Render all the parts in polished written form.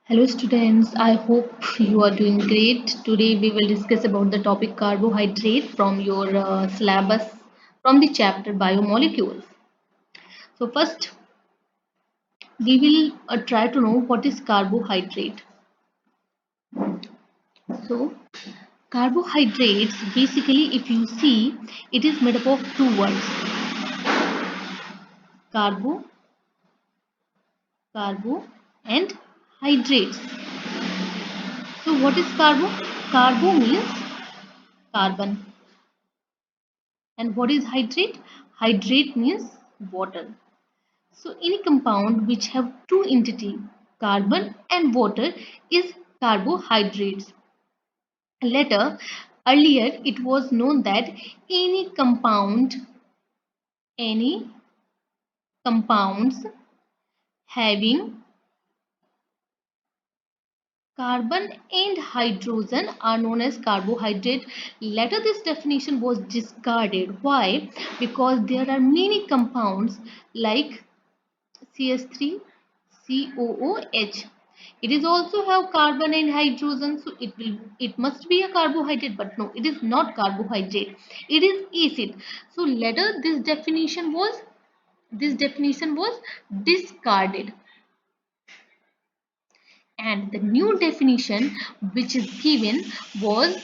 Hello students, I hope you are doing great. Today we will discuss about the topic carbohydrate from your syllabus from the chapter biomolecules. So first we will try to know what is carbohydrate. So carbohydrates basically if you see it is made up of two words carbo, carbo and hydrates. So what is carbo? Carbo means carbon. And what is hydrate? Hydrate means water. So any compound which have two entity, carbon and water, is carbohydrates. Later, earlier it was known that any compound, any compounds having carbon and hydrogen are known as carbohydrate. Later this definition was discarded. Why? Because there are many compounds like CS3, COOH. It is also have carbon and hydrogen, so it must be a carbohydrate, but no, it is not carbohydrate. It is acid. So later this definition was discarded, and the new definition which is given was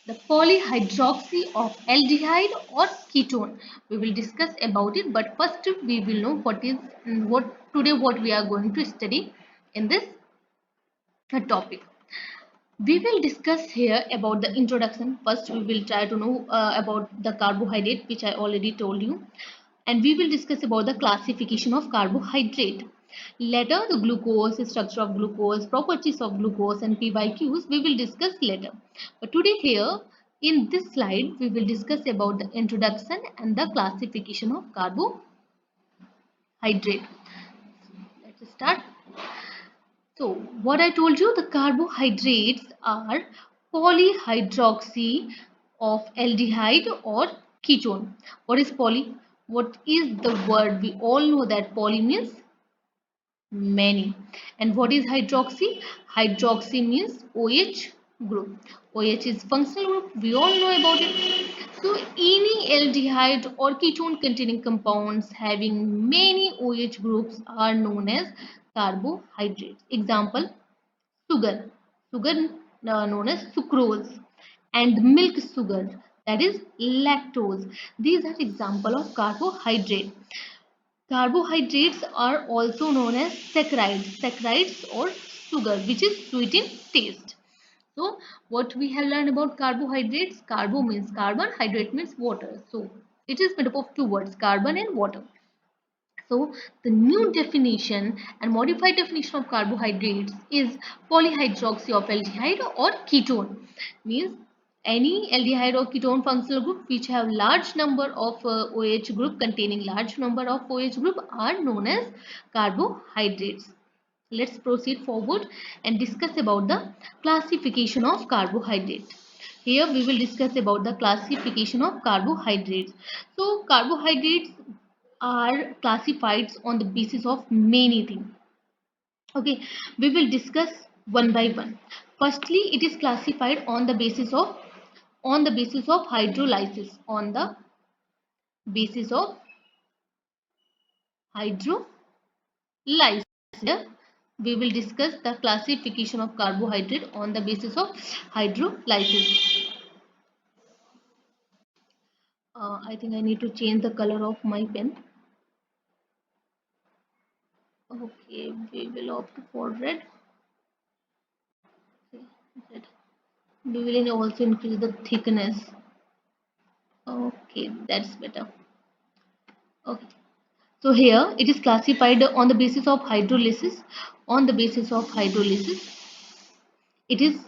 the polyhydroxy of aldehyde or ketone. We will discuss about it, but first we will know what we are going to study in this topic. We will discuss here about the introduction. First we will try to know about the carbohydrate, which I already told you, and we will discuss about the classification of carbohydrate. Later, the glucose, structure of glucose, properties of glucose, and PYQs we will discuss later. But today here in this slide we will discuss about the introduction and the classification of carbohydrate. Let's start. So what I told you, the carbohydrates are polyhydroxy of aldehyde or ketone. What is poly? What is the word? We all know that poly means many. And what is hydroxy? Hydroxy means OH group. OH is functional group. We all know about it. So any aldehyde or ketone containing compounds having many OH groups are known as carbohydrates. Example, sugar. Sugar known as sucrose, and milk sugar, that is lactose. These are example of carbohydrate. Carbohydrates are also known as saccharides or sugar, which is sweet in taste. So, what we have learned about carbohydrates? Carbo means carbon, hydrate means water. So, it is made up of two words, carbon and water. So, the new definition and modified definition of carbohydrates is polyhydroxy of aldehyde or ketone. Means any aldehyde or ketone functional group which have large number of OH group containing large number of OH group are known as carbohydrates. Let's proceed forward and discuss about the classification of carbohydrate. Here we will discuss about the classification of carbohydrates. So carbohydrates are classified on the basis of many things. Okay, we will discuss one by one. Firstly, it is classified on the basis of hydrolysis. On the basis of hydrolysis, we will discuss the classification of carbohydrate on the basis of hydrolysis. I think I need to change the color of my pen. Okay, we will opt for red. Okay, red. We will also increase the thickness. Okay, that's better. Okay, so here it is classified on the basis of hydrolysis. On the basis of hydrolysis, it is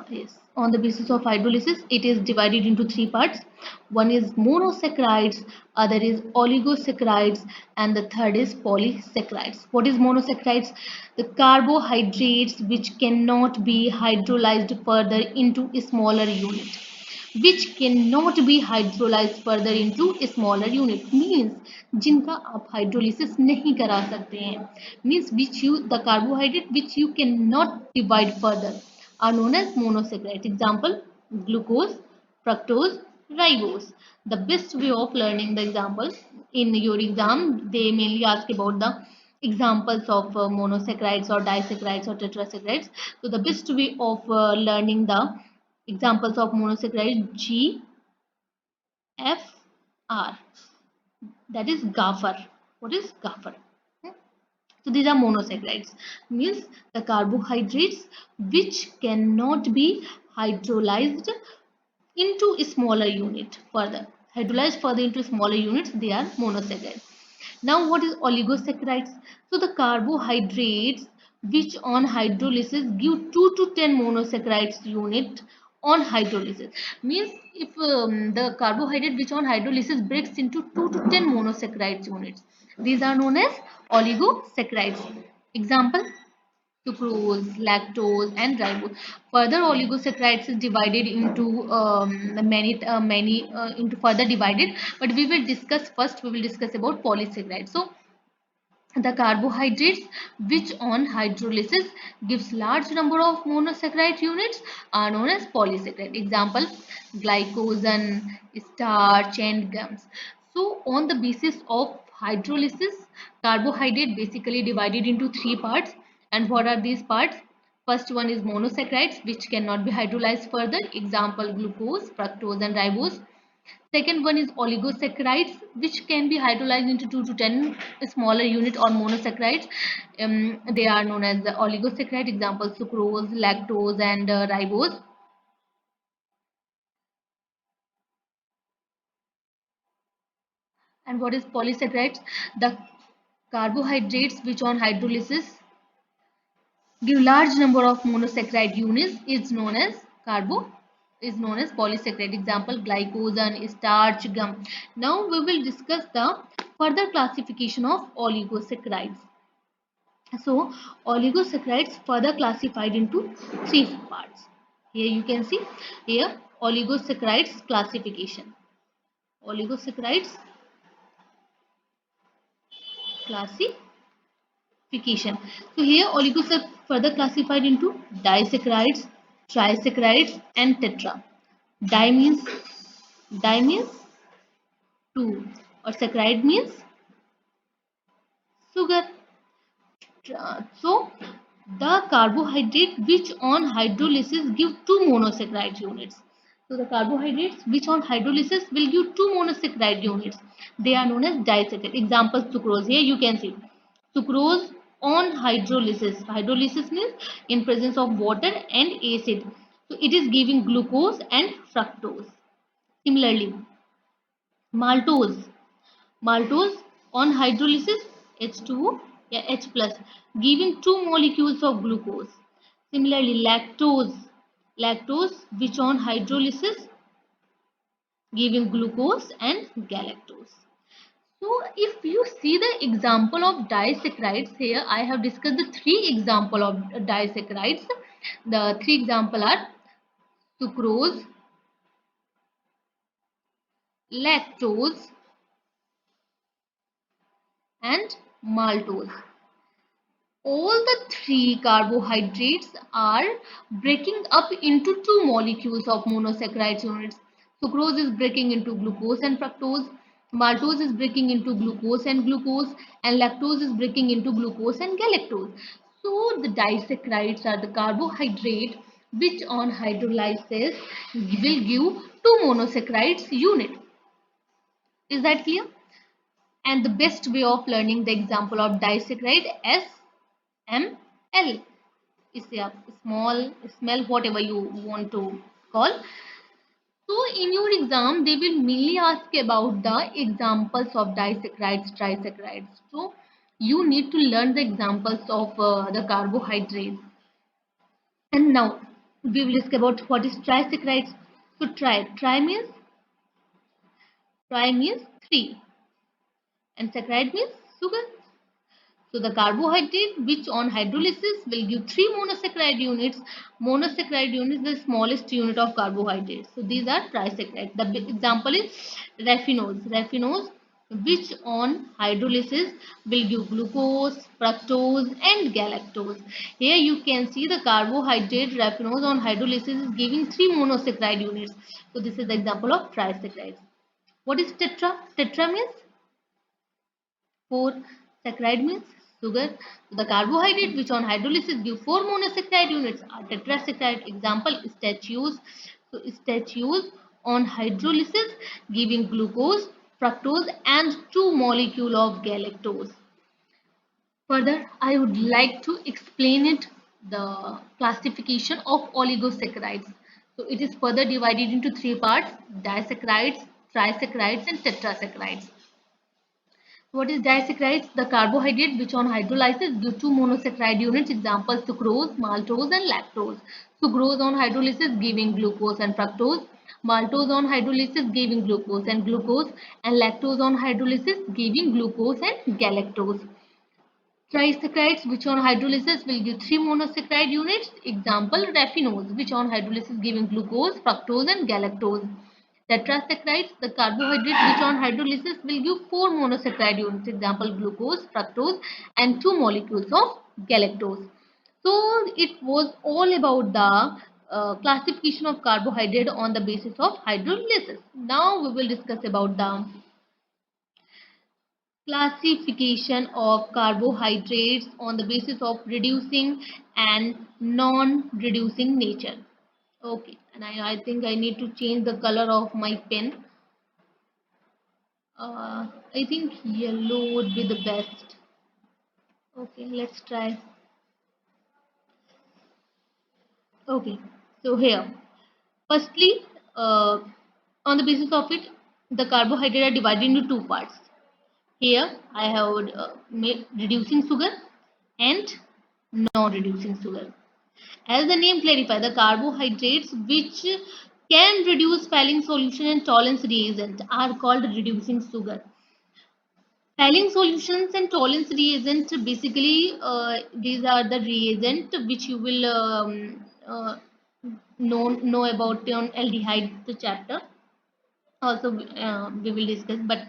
yes. On the basis of hydrolysis, it is divided into three parts. One is monosaccharides, other is oligosaccharides, and the third is polysaccharides. What is monosaccharides? The carbohydrates which cannot be hydrolyzed further into a smaller unit. which cannot be hydrolyzed further into a smaller unit, means जिनका आप hydrolysis नहीं करा सकते हैं, means which you the carbohydrate which you cannot divide further are known as monosaccharides. Example: glucose, fructose, ribose. The best way of learning the examples in your exam, they mainly ask about the examples of monosaccharides or disaccharides or tetrasaccharides. So the best way of learning the examples of monosaccharide: G, F, R. That is GAFR. What is GAFR? So these are monosaccharides. Means the carbohydrates which cannot be hydrolyzed into a smaller unit further. Hydrolyzed further into smaller units, they are monosaccharides. Now what is oligosaccharides? So the carbohydrates which on hydrolysis give 2 to 10 monosaccharides unit on hydrolysis. Means if the carbohydrate which on hydrolysis breaks into 2 to 10 monosaccharides units. These are known as oligosaccharides. Example: sucrose, lactose, and ribose. Further, oligosaccharides is divided into into further divided. But we will discuss first. We will discuss about polysaccharides. So the carbohydrates which on hydrolysis gives large number of monosaccharide units are known as polysaccharide. Example: glycogen, starch, and gums. So on the basis of hydrolysis, carbohydrate basically divided into three parts. And what are these parts? First one is monosaccharides which cannot be hydrolyzed further. Example: glucose, fructose, and ribose. Second one is oligosaccharides, which can be hydrolyzed into 2 to 10 smaller unit or monosaccharides. They are known as the oligosaccharide. Example: sucrose, lactose, and ribose. And what is polysaccharides? The carbohydrates which on hydrolysis give large number of monosaccharide units is known as polysaccharide. Example: glycogen, starch, gum. Now we will discuss the further classification of oligosaccharides. So oligosaccharides further classified into three parts. Here you can see here oligosaccharides classification. Oligosaccharides classification. So here oligosaccharides further classified into disaccharides, trisaccharides, and tetra. Di means di means two, or saccharide means sugar. So the carbohydrate which on hydrolysis give two monosaccharide units. So the carbohydrates which on hydrolysis will give two monosaccharide units. They are known as disaccharide. Example: sucrose. Here you can see sucrose on hydrolysis. Hydrolysis means in presence of water and acid. So it is giving glucose and fructose. Similarly, maltose. Maltose on hydrolysis H2O, yeah, H plus, giving two molecules of glucose. Similarly, lactose which on hydrolysis giving glucose and galactose. So if you see the example of disaccharides, here I have discussed the three example of disaccharides. The three example are sucrose, lactose, and maltose. All the three carbohydrates are breaking up into two molecules of monosaccharide units. Sucrose is breaking into glucose and fructose, maltose is breaking into glucose, and lactose is breaking into glucose and galactose. So the disaccharides are the carbohydrate which on hydrolysis will give two monosaccharides unit. Is that clear? And the best way of learning the example of disaccharide: SML. Is a small, whatever you want to call. So in your exam, they will mainly ask about the examples of disaccharides, trisaccharides. So you need to learn the examples of the carbohydrates. And now we will discuss about what is trisaccharides. So tri means three, and saccharide means sugar. So the carbohydrate which on hydrolysis will give 3 monosaccharide units. Monosaccharide unit is the smallest unit of carbohydrate. So these are trisaccharide. The example is raffinose. Raffinose which on hydrolysis will give glucose, fructose and galactose. Here you can see the carbohydrate raffinose on hydrolysis is giving 3 monosaccharide units. So this is the example of trisaccharides. What is tetra? Tetra means 4. Saccharide means sugar. So the carbohydrate which on hydrolysis give 4 monosaccharide units are tetrasaccharide. Example statues. So statues on hydrolysis giving glucose, fructose and 2 molecule of galactose. Further, I would like to explain it the classification of oligosaccharides. So it is further divided into 3 parts: disaccharides, trisaccharides and tetrasaccharides. What is disaccharides? The carbohydrate which on hydrolysis give 2 monosaccharide units. Examples sucrose, maltose and lactose. Sucrose on hydrolysis giving glucose and fructose. Maltose on hydrolysis giving glucose and lactose on hydrolysis giving glucose and galactose. Trisaccharides which on hydrolysis will give 3 monosaccharide units. Example raffinose which on hydrolysis giving glucose, fructose and galactose. Tetrasaccharides, the carbohydrate which on hydrolysis will give 4 monosaccharide units. Example glucose, fructose and 2 molecules of galactose. So it was all about the classification of carbohydrate on the basis of hydrolysis. Now we will discuss about the classification of carbohydrates on the basis of reducing and non-reducing nature. Okay, and I think I need to change the color of my pen. I think yellow would be the best. Okay, let's try. Okay, so here, firstly, on the basis of it, the carbohydrate are divided into 2 parts. Here, I have made reducing sugar and non-reducing sugar. As the name clarifies, the carbohydrates which can reduce Fehling solution and tolerance reagent are called reducing sugar. Fehling solutions and tolerance reagent basically these are the reagent which you will know about on aldehyde chapter. Also we will discuss, but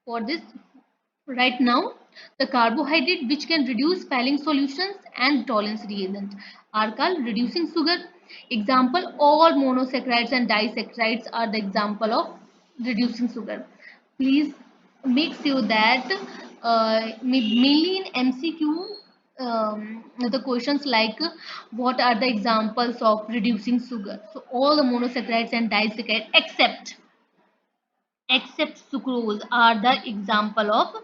for this right now, the carbohydrate which can reduce Fehling solutions and tolerance reagent are called reducing sugar. Example, all monosaccharides and disaccharides are the example of reducing sugar. Please make sure that mainly in MCQ, the questions like what are the examples of reducing sugar. So all the monosaccharides and disaccharides except sucrose are the example of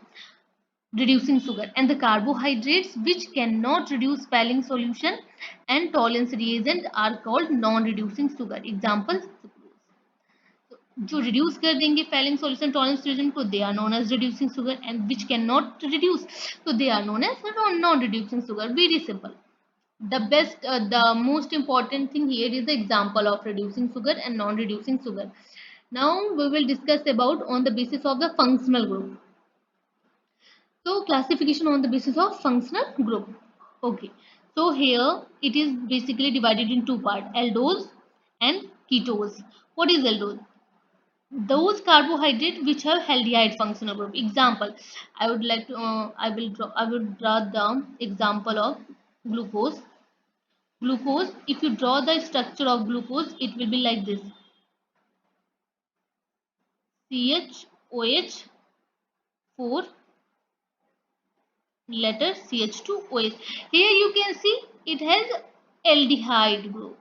reducing sugar, and the carbohydrates which cannot reduce Fehling solution and tolerance reagent are called non-reducing sugar. Examples जो reduce कर देंगे Fehling solution tolerance reagent को they are known as reducing sugar, and which cannot reduce so they are known as non-reducing sugar. Very simple. The most important thing here is the example of reducing sugar and non-reducing sugar. Now we will discuss about on the basis of the functional group. So classification on the basis of functional group. Okay. So here it is basically divided in 2 parts: aldose and ketose. What is aldose? Those carbohydrates which have aldehyde functional group. Example, I would like to I would draw the example of glucose. Glucose. If you draw the structure of glucose, it will be like this: CHOH 4 letter CH2OH. Here you can see it has aldehyde group.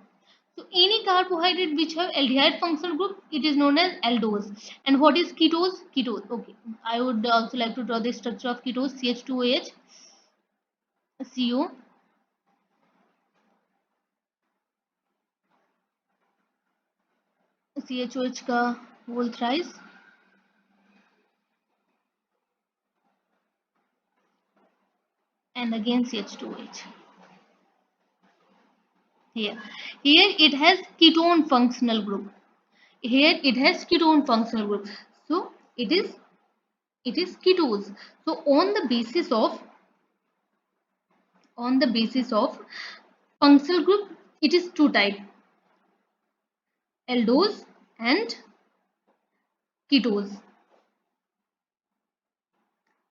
So any carbohydrate which have aldehyde functional group, it is known as aldose. And what is ketose? Ketose. Okay. I would also like to draw the structure of ketose: CH2OH, CO, CHOH का whole thrice, and again CH2OH. Here it has ketone functional group. Here it has ketone functional group. So it is It is ketose. So on the basis of functional group, it is two type, aldose and ketose.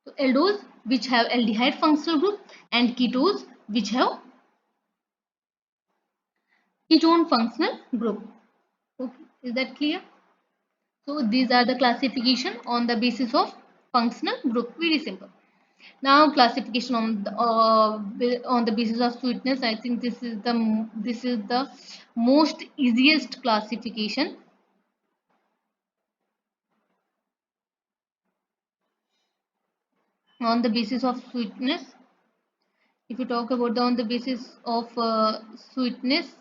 So aldose which have aldehyde functional group and ketose which have ketone functional group. Okay, is that clear? So these are the classification on the basis of functional group. Very simple. Now classification on the basis of sweetness. I think this is the most easiest classification on the basis of sweetness. If you talk about on the basis of sweetness,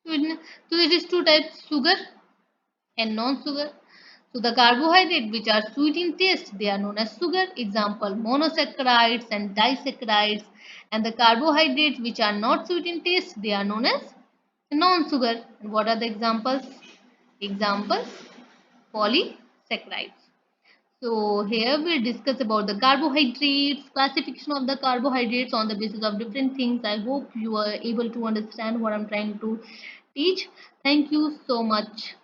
sweetness, so it is two types: sugar and non-sugar. So the carbohydrate which are sweet in taste, they are known as sugar. Example, monosaccharides and disaccharides. And the carbohydrates which are not sweet in taste, they are known as non-sugar. And what are the examples? Examples, polysaccharides. So here we'll discuss about the carbohydrates, classification of the carbohydrates on the basis of different things. I hope you are able to understand what I'm trying to teach. Thank you so much.